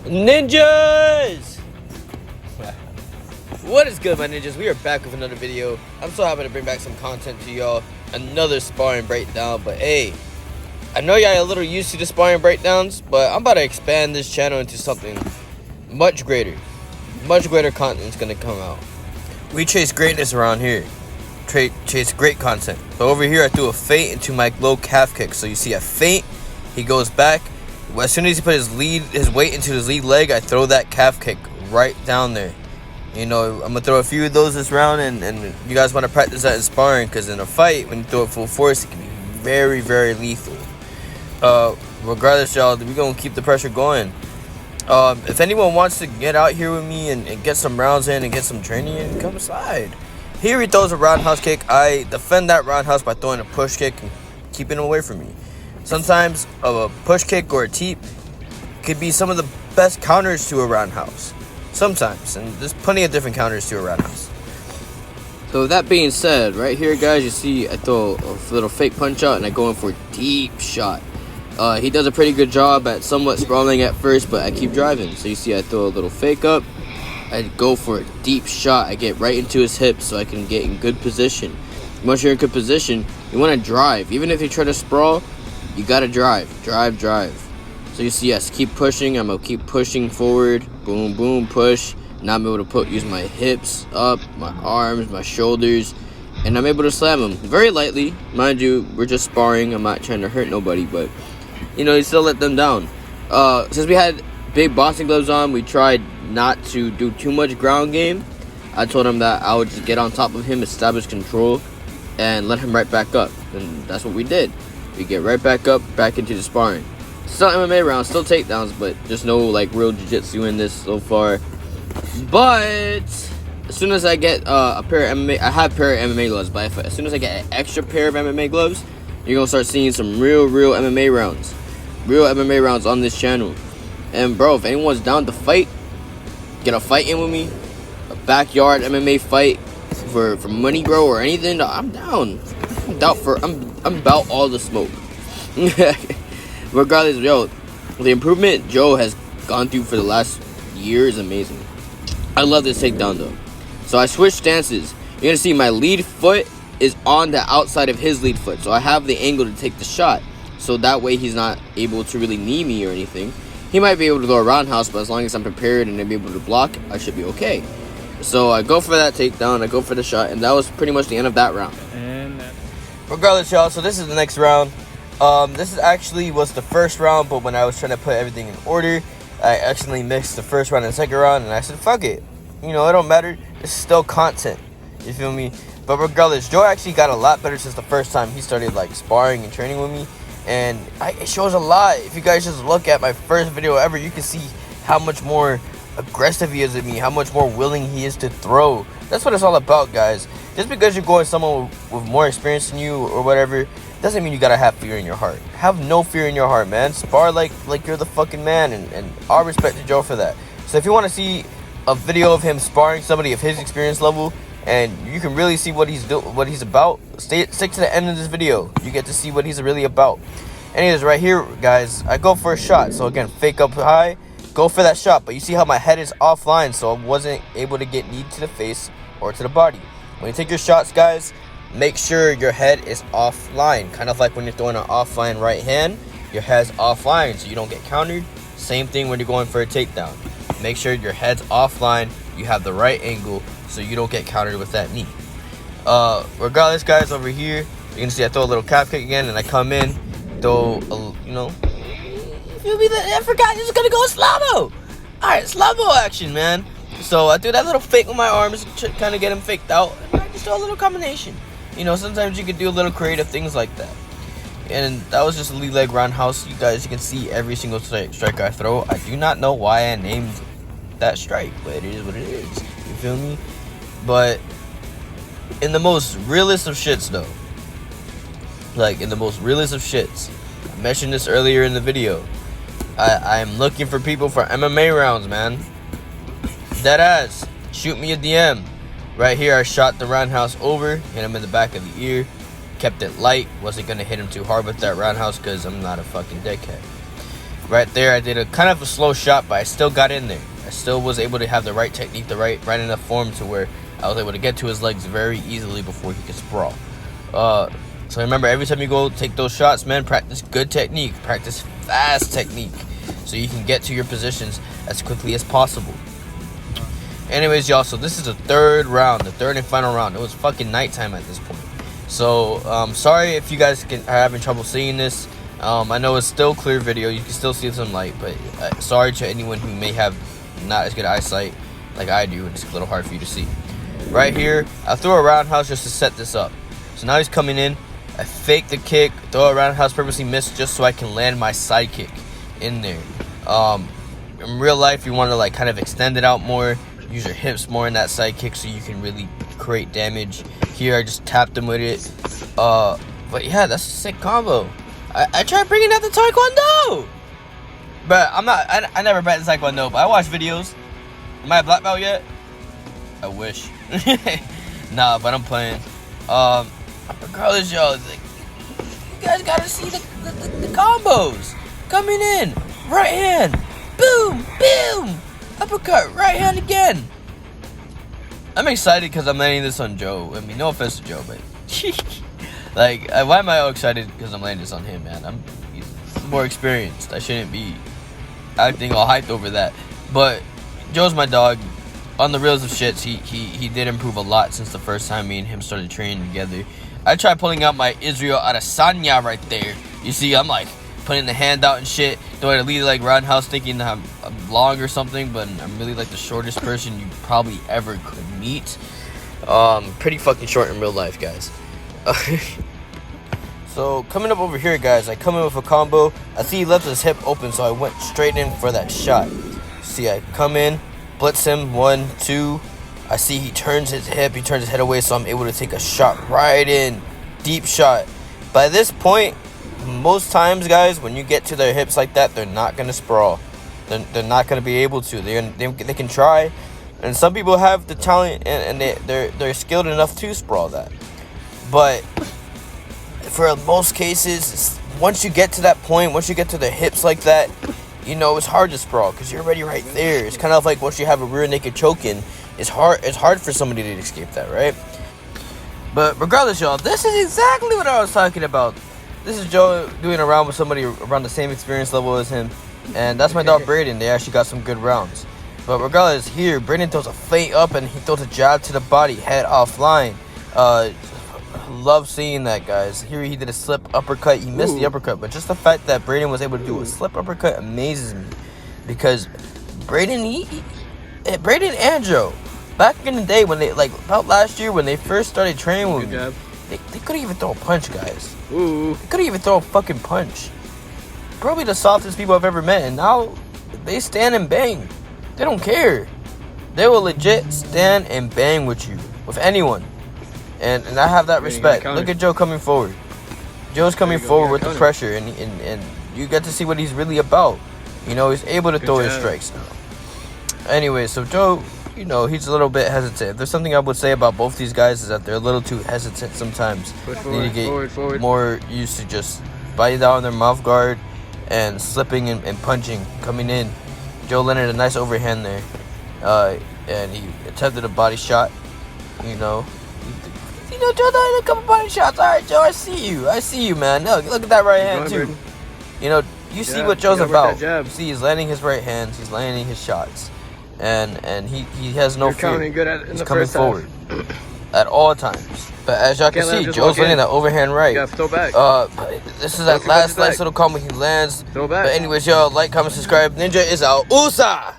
Ninjas! What is good, my ninjas? We are back with another video. I'm so happy to bring back some content to y'all. Another sparring breakdown. But hey, I know y'all a little used to the sparring breakdowns, but I'm about to expand this channel into something much greater. Much greater content's gonna come out. We chase greatness around here. Chase great content. But over here, I threw a feint into my low calf kick. So you see a feint, he goes back. As soon as he put his weight into his lead leg, I throw that calf kick right down there. You know, I'm gonna throw a few of those this round, and you guys want to practice that in sparring, because in a fight, when you throw it full force, it can be very, very lethal. Regardless, y'all, we're gonna keep the pressure going. If anyone wants to get out here with me and get some rounds in and get some training in, come aside. Here he throws a roundhouse kick. I defend that roundhouse by throwing a push kick and keeping him away from me. Sometimes a push kick or a teep could be some of the best counters to a roundhouse. Sometimes, and there's plenty of different counters to a roundhouse. So with that being said, right here, guys, you see I throw a little fake punch out and I go in for a deep shot. He does a pretty good job at somewhat sprawling at first, but I keep driving. So you see I throw a little fake up, I go for a deep shot, I get right into his hips so I can get in good position. Once you're in good position, you want to drive. Even if you try to sprawl, you gotta drive. So you see, yes, keep pushing. I'm gonna keep pushing forward. Boom, boom, push. Now I'm able to use my hips up, my arms, my shoulders, and I'm able to slam him very lightly. Mind you, we're just sparring. I'm not trying to hurt nobody, but you know, you still let them down. Since we had big boxing gloves on, we tried not to do too much ground game. I told him that I would just get on top of him, establish control, and let him right back up. And that's what we did. We get right back up, back into the sparring. Still MMA rounds, still takedowns, but just no like real jiu-jitsu in this so far. But as soon as I get a pair of MMA, I have a pair of MMA gloves, but as soon as I get an extra pair of MMA gloves, you're gonna start seeing some real MMA rounds. Real MMA rounds on this channel. And bro, if anyone's down to fight, get a fight in with me, a backyard MMA fight for money, bro, or anything, I'm down. I'm about all the smoke. Regardless, yo, the improvement Joe has gone through for the last year is amazing. I love this takedown though. So I switched stances. You're gonna see my lead foot is on the outside of his lead foot, so I have the angle to take the shot. So that way he's not able to really knee me or anything. He might be able to go a roundhouse, but as long as I'm prepared and I'm able to block, I should be okay. So I go for that takedown, I go for the shot, and that was pretty much the end of that round. Regardless, y'all, so this is the next round. This is actually was the first round, but when I was trying to put everything in order, I accidentally mixed the first round and the second round, and I said, fuck it. You know, it don't matter. It's still content. You feel me? But regardless, Joe actually got a lot better since the first time he started, like, sparring and training with me. And it shows a lot. If you guys just look at my first video ever, you can see how much more aggressive he is at me, how much more willing he is to throw. That's what it's all about, guys. Just because you're going someone with more experience than you or whatever, doesn't mean you gotta have fear in your heart. Have no fear in your heart, man. Spar like you're the fucking man, and all respect to Joe for that. So if you want to see a video of him sparring somebody of his experience level, and you can really see what he's about, stick to the end of this video. You get to see what he's really about. Anyways, right here, guys, I go for a shot. So again, fake up high, go for that shot. But you see how my head is offline, so I wasn't able to get knee to the face or to the body. When you take your shots, guys, make sure your head is offline. Kind of like when you're throwing an offline right hand, your head's offline so you don't get countered. Same thing when you're going for a takedown. Make sure your head's offline, you have the right angle so you don't get countered with that knee. Regardless, guys, over here, you can see I throw a little calf kick again, and I come in, throw a, you know, you feel me? I forgot I was gonna go slow-mo. Alright, slow-mo action, man. So I do that little fake with my arms, kind of get him faked out, and I just do a little combination. You know, sometimes you can do a little creative things like that. And that was just a lead leg roundhouse. You guys, you can see every single strike I throw. I do not know why I named that strike, but it is what it is. You feel me? But in the most realist of shits, though, like in the most realist of shits, I mentioned this earlier in the video, I am looking for people for MMA rounds, man. Deadass, shoot me a DM. Right here, I shot the roundhouse over, hit him in the back of the ear, kept it light, wasn't gonna hit him too hard with that roundhouse because I'm not a fucking dickhead. Right there, I did a kind of a slow shot, but I still got in there. I still was able to have the right technique, the right enough form to where I was able to get to his legs very easily before he could sprawl. So remember, every time you go take those shots, man, practice good technique, practice fast technique, so you can get to your positions as quickly as possible. Anyways, y'all, so this is the third round, the third and final round. It was fucking nighttime at this point. So, sorry if you guys are having trouble seeing this. I know it's still clear video. You can still see some light, but sorry to anyone who may have not as good eyesight like I do. It's a little hard for you to see. Right here, I threw a roundhouse just to set this up. So now he's coming in. I fake the kick, throw a roundhouse, purposely miss just so I can land my side kick in there. In real life, you want to like kind of extend it out more, use your hips more in that side kick so you can really create damage. Here, I just tapped him with it. But yeah, that's a sick combo. I tried bringing out the Taekwondo, but I never practiced Taekwondo, but I watch videos. Am I a black belt yet? I wish. Nah, but I'm playing. Regardless, y'all, like, you guys gotta see the combos coming in. Right hand, boom, boom, uppercut, right hand again. I'm excited because I'm landing this on Joe. I mean, no offense to Joe, but like, why am I all excited? Because I'm landing this on him, man. He's more experienced. I shouldn't be acting all hyped over that. But Joe's my dog. On the reels of shits, he did improve a lot since the first time me and him started training together. I tried pulling out my Israel Adesanya right there. You see, I'm like putting the hand out and shit, doing a lead leg roundhouse, thinking that I'm long or something, but I'm really like the shortest person you probably ever could meet. Pretty fucking short in real life, guys. So coming up over here, guys, I come in with a combo. I see he left his hip open, so I went straight in for that shot. See, I come in, blitz him, 1, 2. I see he turns his hip, he turns his head away, so I'm able to take a shot right in. Deep shot. By this point, most times, guys, when you get to their hips like that, they're not going to sprawl. They're not going to be able to. They can try. And some people have the talent, and they're skilled enough to sprawl that. But for most cases, once you get to that point, once you get to their hips like that, you know, it's hard to sprawl because you're already right there. It's kind of like once you have a rear naked choke in, it's hard for somebody to escape that, right? But regardless, y'all, this is exactly what I was talking about. This is Joe doing a round with somebody around the same experience level as him. And that's my dog Braden. They actually got some good rounds. But regardless, here, Braden throws a feint up and he throws a jab to the body, head offline. Love seeing that, guys. Here he did a slip uppercut. He missed the uppercut, but just the fact that Braden was able to do a slip uppercut amazes me. Because Braden and Joe, back in the day when they, like, about last year when they first started training with me, they couldn't even throw a punch, guys. They couldn't even throw a fucking punch. Probably the softest people I've ever met, and now they stand and bang. They don't care. They will legit stand and bang with you, with anyone. And I have that respect. Look at Joe coming forward. Joe's coming forward with the pressure, and you get to see what he's really about. You know, he's able to throw his strikes now. Anyway, so Joe, you know, he's a little bit hesitant. If there's something I would say about both these guys is that they're a little too hesitant sometimes. They need to get more used to just biting down their mouth guard and slipping and punching, coming in. Joe landed a nice overhand there. And he attempted a body shot, you know. Joe did a couple body shots. All right, Joe, I see you, man. Look at that right hand, too. You know, you see what Joe's about. You see he's landing his right hands. He's landing his shots. And he has no fear. He's coming forward at all times. But as y'all can see, Joe's landing that overhand right. This is that last nice little combo he lands. But anyways, y'all, like, comment, subscribe. Ninja is out. USA!